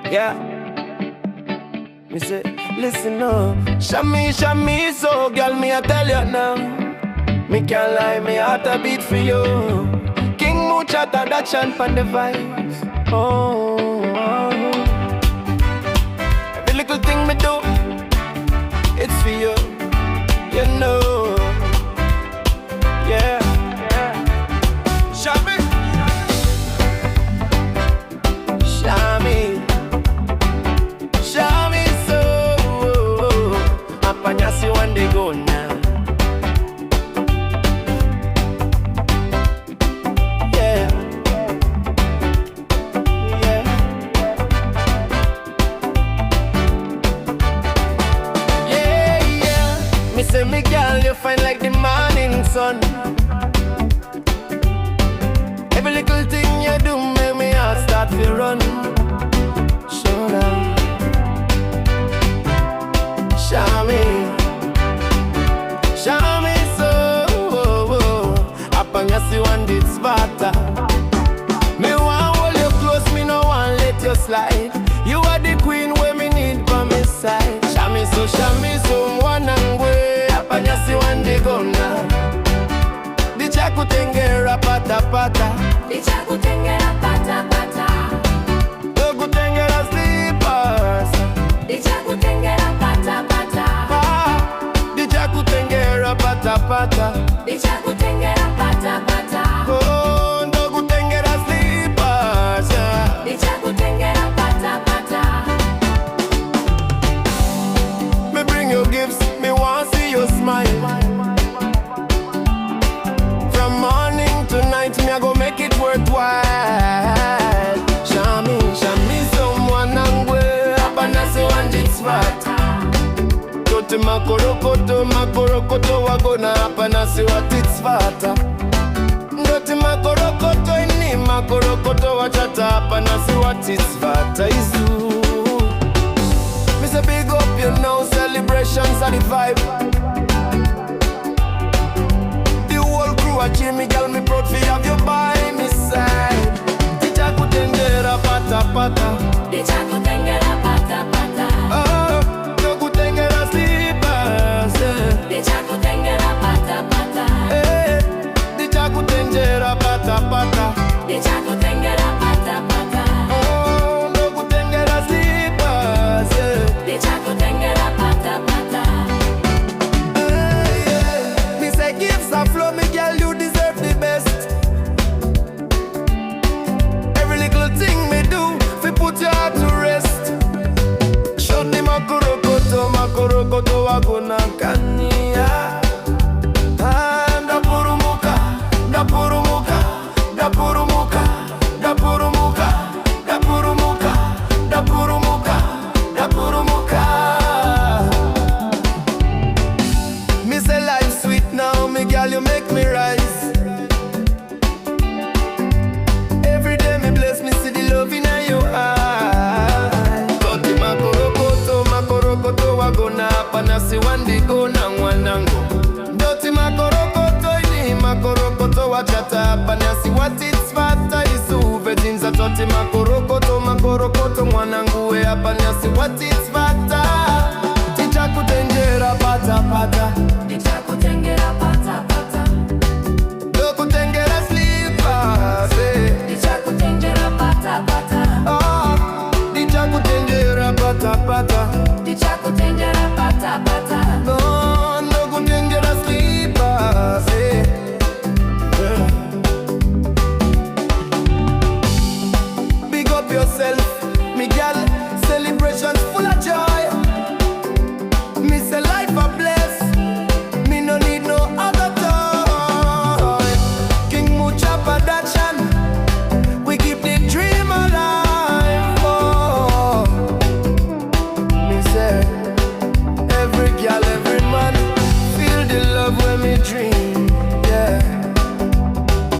Yeah. Me say, listen up. Shamiso, girl, me I tell you now. Me can't lie, me heart a beat for you. King Muchah, that chant on the vibes. Oh. Every little thing me do, it's for you. You know. Yeah. Shami. Shamiso. Apanyasi one day go now. Yeah. Yeah. Yeah, yeah. Me say me girl, you fine like the morning sun. Every little thing you do make me heart start to run. Show down, Shamiso. Apanyasi one dit spata. Me want hold you close, me no want let you slide. You are the queen where me need by my side. Shamiso, mwanangwe. Apanyasi one day gonna. Dichakutengera pata pata. Dichakutengera pata pata. Dokutengera slippers. Dichakutengera pata pata. Dichakutengera pata pata. Dichakutengera pata pata. Oh, dokutengera slippers. Dichakutengera pata pata. Me bring you gifts, me want see you smile. From morning to night, me I go make it worthwhile. Shamiso mwanangwe, apanasi wanditsvata. Tote makorokoto wagona apanasi watitsvata. Tote makorokoto ini makorokoto wachata apanasi watitsvata izu. Me say big up, you know, celebrations are the vibe. Watching me, girl, me proud for have you by me side. Dichakutengera pata pata. Dichakutengera pata pata. Oh, dokutengera slippers. Dichakutengera pata pata. Eh, dichakutengera pata pata. Dichakutengera pata pata. Oh, dokutengera slippers. Dichakutengera pata pata. Yeah. Me say gifts are flow, me girl, you deserve the best. Every little thing me do, fi put your heart to rest. Show the makorokoto wagona kania. Ndapurumuka. Me say life sweet now, me girl, you make me rise. Every day me bless, me see the love in your eyes. Koti makorokoto wagona panasi wandi gona mwanango. Doti makorokoto ini makorokoto wachata panasi watitsvata isu vejinza. Toti makorokoto mwanangu we panasi watitsvata. Dichakutengera pata pata.